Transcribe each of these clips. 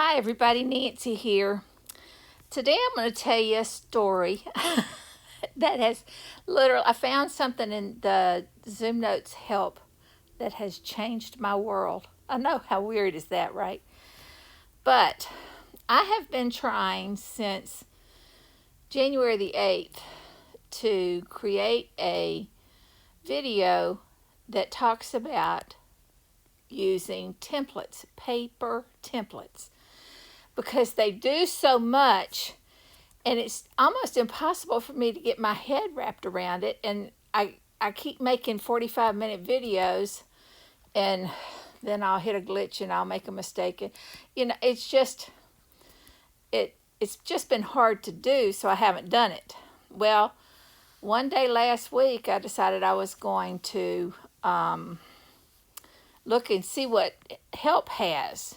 Hi everybody, Nancy here. Today I'm going to tell you a story that has I found something in the ZoomNotes help that has changed my world. I know, how weird is that, right? But I have been trying since January the 8th to create a video that talks about using templates, paper templates, because they do so much and it's almost impossible for me to get my head wrapped around it. And I keep making 45-minute videos and then I'll hit a glitch and I'll make a mistake. And, it's just been hard to do, so I haven't done it. Well, one day last week I decided I was going to look and see what help has.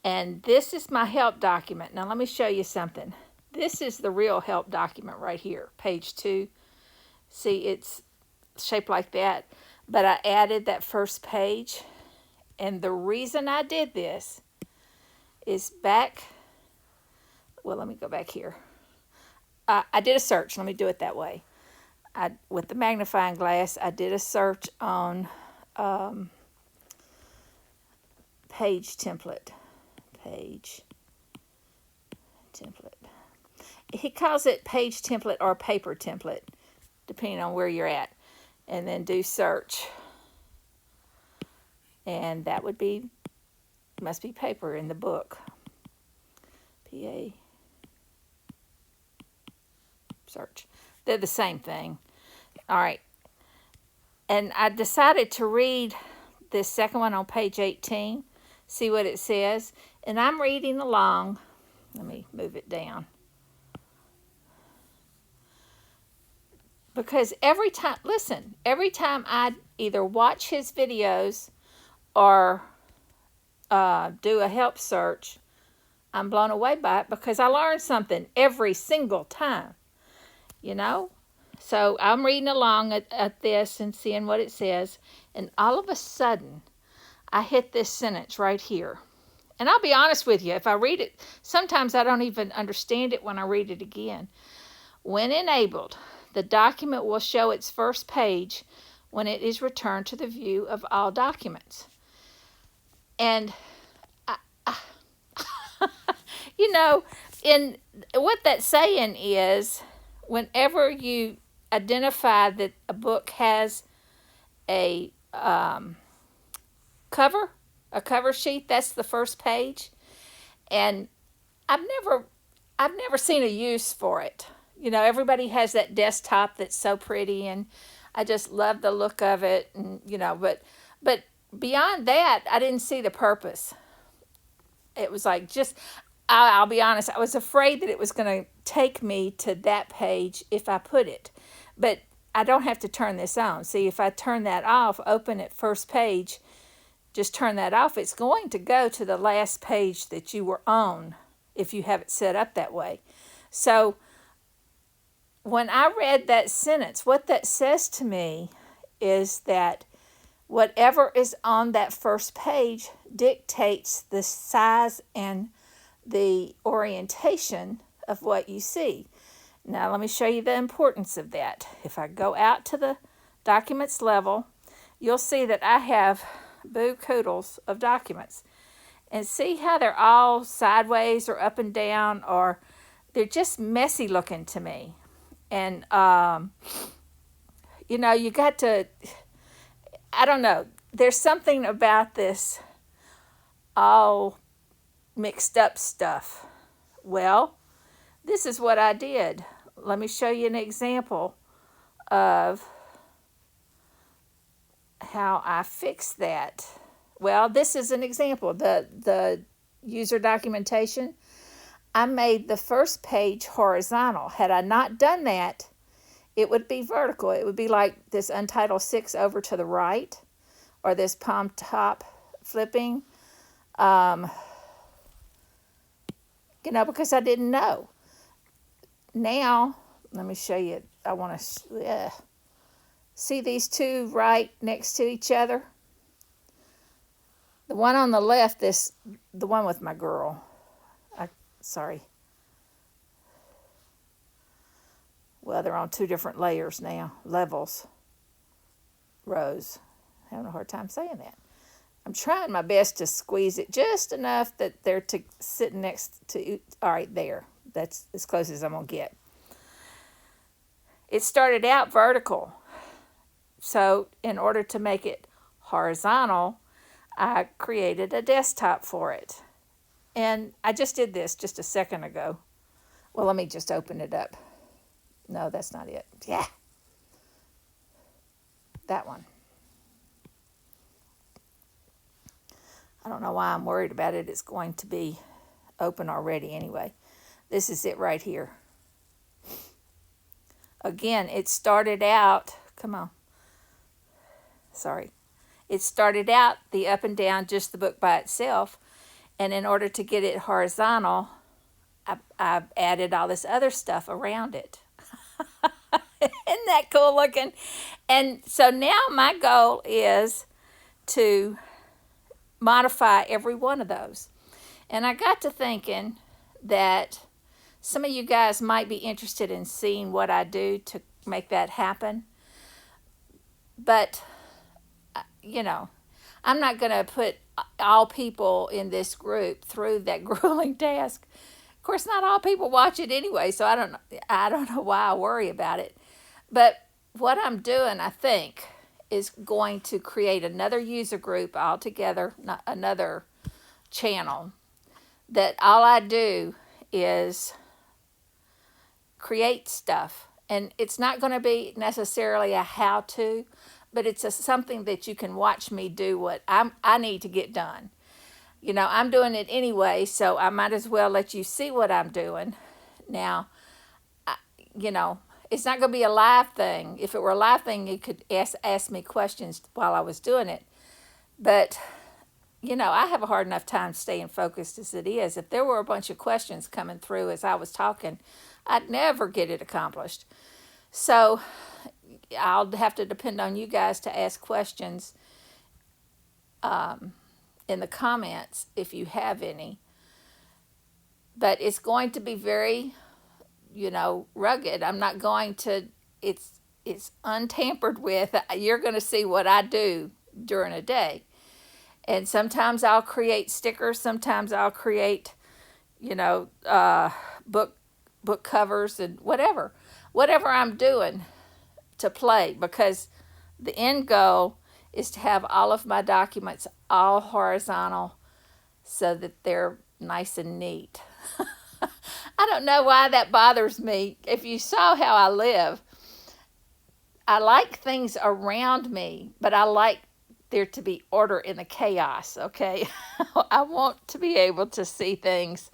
And this is my help document. Now let me show you something. This is the real help document right here, page 2. See, it's shaped like that. But I added that first page. And the reason I did this is let me go back here. I did a search. Let me do it that way. With the magnifying glass, I did a search on page template. Page template. He calls it page template or paper template, depending on where you're at. And then do search. And that must be paper in the book. PA search. They're the same thing. All right. And I decided to read this second one on page 18, see what it says. And I'm reading along. Let me move it down. Because every time I either watch his videos or do a help search, I'm blown away by it because I learn something every single time, So I'm reading along at this and seeing what it says, and all of a sudden, I hit this sentence right here. And I'll be honest with you, if I read it, sometimes I don't even understand it when I read it again. When enabled, the document will show its first page when it is returned to the view of all documents. And, in what that's saying is, whenever you identify that a book has a cover sheet, that's the first page. And I've never seen a use for it. Everybody has that desktop that's so pretty, and I just love the look of it. And but beyond that, I didn't see the purpose. It was like I'll be honest, I was afraid that it was going to take me to that page if I put it. But I don't have to turn this on. See, if I turn that off, open at first page, just turn that off, it's going to go to the last page that you were on if you have it set up that way. So when I read that sentence, what that says to me is that whatever is on that first page dictates the size and the orientation of what you see. Now let me show you the importance of that. If I go out to the documents level, you'll see that I have boo-koodles of documents. And see how they're all sideways or up and down, or they're just messy looking to me. And, you got to, I don't know, there's something about this all mixed up stuff. Well, this is what I did. Let me show you an example of how I fixed that. Well, this is an example. The user documentation, I made the first page horizontal. Had I not done that, it would be vertical. It would be like this Untitled 6 over to the right, or this palm top flipping, because I didn't know. Now, let me show you. I want to see these two right next to each other. The one on the left, the one with my girl. Sorry. Well, they're on 2 different layers now, levels, rows. Having a hard time saying that. I'm trying my best to squeeze it just enough that they're sitting next to, all right, there. That's as close as I'm going to get. It started out vertical. So in order to make it horizontal, I created a desktop for it. And I just did this just a second ago. Well, let me just open it up. No, that's not it. Yeah. That one. I don't know why I'm worried about it. It's going to be open already anyway. This is it right here. Again, it started out, come on. Sorry. It started out the up and down, just the book by itself. And in order to get it horizontal, I've added all this other stuff around it. Isn't that cool looking? And so now my goal is to modify every one of those. And I got to thinking that some of you guys might be interested in seeing what I do to make that happen. But, you know, I'm not going to put all people in this group through that grueling task. Of course, not all people watch it anyway, so I don't know why I worry about it. But what I'm doing, I think, is going to create another user group altogether, not another channel, that all I do is create stuff. And it's not going to be necessarily a how-to, but it's something that you can watch me do what I need to get done. You know, I'm doing it anyway, so I might as well let you see what I'm doing. Now, you know, it's not going to be a live thing. If it were a live thing, you could ask me questions while I was doing it. But, you know, I have a hard enough time staying focused as it is. If there were a bunch of questions coming through as I was talking, I'd never get it accomplished. So I'll have to depend on you guys to ask questions in the comments if you have any. But it's going to be very, you know, rugged. I'm not going to, it's untampered with. You're going to see what I do during a day. And sometimes I'll create stickers. Sometimes I'll create, you know, book covers and whatever I'm doing to play, because the end goal is to have all of my documents all horizontal so that they're nice and neat. I don't know why that bothers me. If you saw how I live, I like things around me, but I like there to be order in the chaos, okay? I want to be able to see things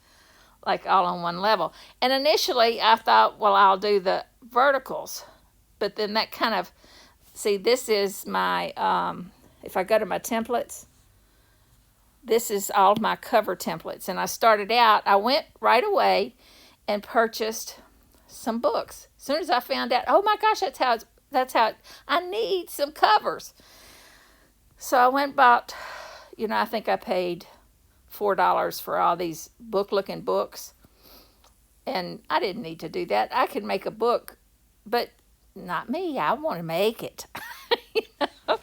like all on one level. And initially I thought, well, I'll do the verticals. But then that kind of, see, this is my, if I go to my templates, this is all of my cover templates. And I started out, I went right away and purchased some books. As soon as I found out, oh my gosh, I need some covers. So I went and bought, you know, I think I paid $4 for all these book-looking books. And I didn't need to do that. I could make a book, but not me. I want to make it. You know?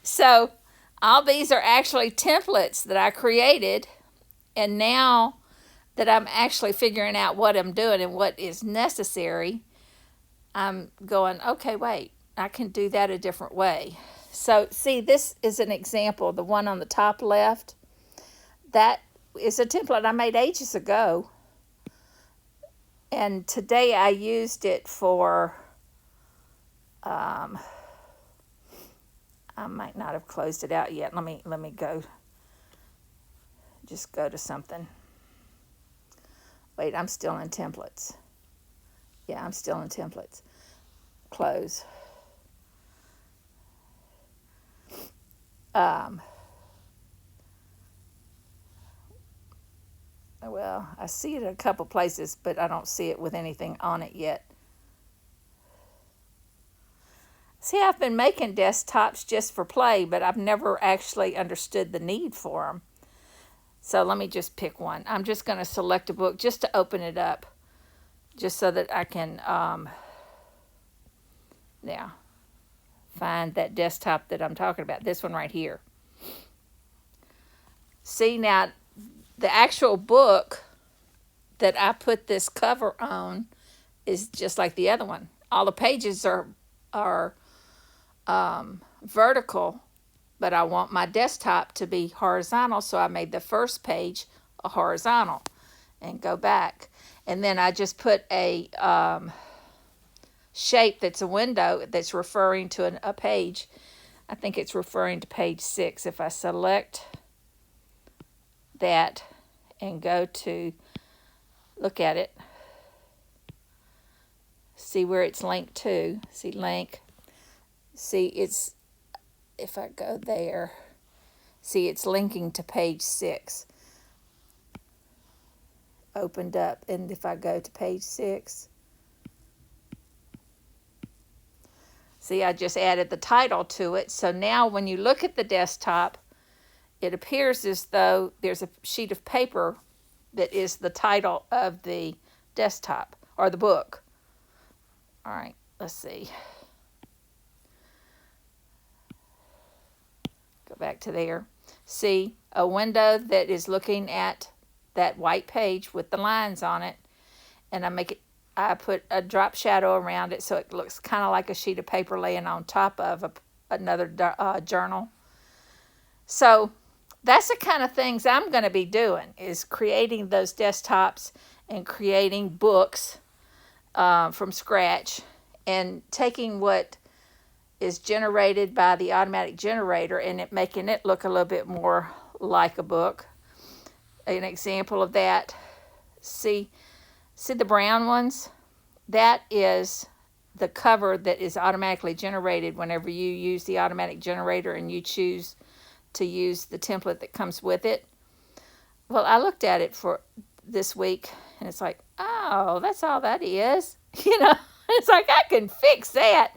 So all these are actually templates that I created. And now that I'm actually figuring out what I'm doing and what is necessary, I'm going, okay, wait, I can do that a different way. So see, this is an example. The one on the top left, that is a template I made ages ago. And today I used it for, I might not have closed it out yet. Let me go, just go to something. Wait, I'm still in templates. Yeah, I'm still in templates. Close. Well, I see it in a couple places, but I don't see it with anything on it yet. See, I've been making desktops just for play, but I've never actually understood the need for them. So let me just pick one. I'm just going to select a book just to open it up, just so that I can now find that desktop that I'm talking about. This one right here. See, now the actual book that I put this cover on is just like the other one. All the pages are vertical, but I want my desktop to be horizontal, so I made the first page a horizontal. And go back. And then I just put a shape that's a window that's referring to a page. I think it's referring to page 6. If I select that and go to look at it, see where it's linked to, see link, see it's, if I go there, see it's linking to page 6. Opened up, and if I go to page 6, see, I just added the title to it. So now when you look at the desktop, it appears as though there's a sheet of paper that is the title of the desktop or the book. All right, let's see. Go back to there. See, a window that is looking at that white page with the lines on it, and I put a drop shadow around it so it looks kind of like a sheet of paper laying on top of another journal. So that's the kind of things I'm going to be doing, is creating those desktops and creating books from scratch, and taking what is generated by the automatic generator and making it look a little bit more like a book. An example of that, see the brown ones? That is the cover that is automatically generated whenever you use the automatic generator and you choose to use the template that comes with it. Well, I looked at it for this week, and it's like, oh, that's all that is. It's like, I can fix that.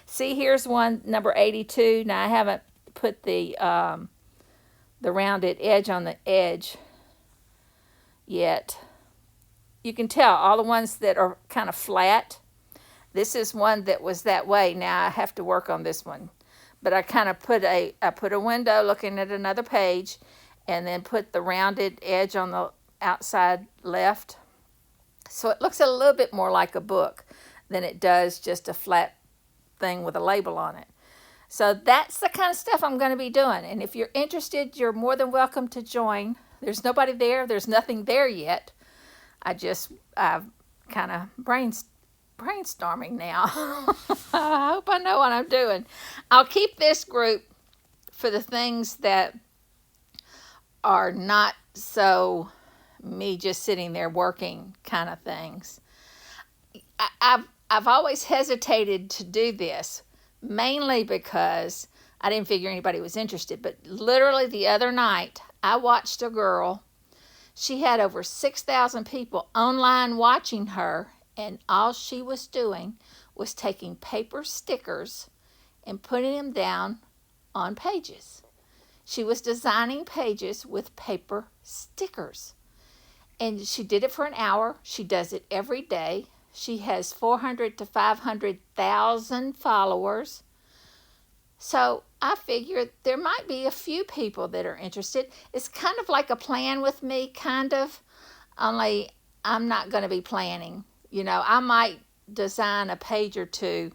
See, here's one, number 82. Now, I haven't put the rounded edge on the edge yet. You can tell all the ones that are kind of flat. This is one that was that way. Now I have to work on this one. But I kind of put a window looking at another page, and then put the rounded edge on the outside left. So it looks a little bit more like a book than it does just a flat thing with a label on it. So that's the kind of stuff I'm going to be doing. And if you're interested, you're more than welcome to join. There's nobody there. There's nothing there yet. I've kind of brainstorming now. I hope I know what I'm doing. I'll keep this group for the things that are not so me just sitting there working kind of things. I've always hesitated to do this, mainly because I didn't figure anybody was interested. But literally the other night, I watched a girl. She had over 6,000 people online watching her, and all she was doing was taking paper stickers and putting them down on pages. She was designing pages with paper stickers. And she did it for an hour. She does it every day. She has 400 to 500,000 followers. So I figured there might be a few people that are interested. It's kind of like a plan with me, kind of, only I'm not going to be planning. I might design a page or two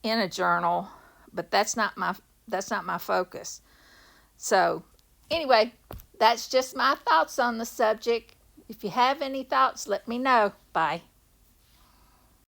in a journal, but that's not my focus. So anyway, that's just my thoughts on the subject. If you have any thoughts, let me know. Bye.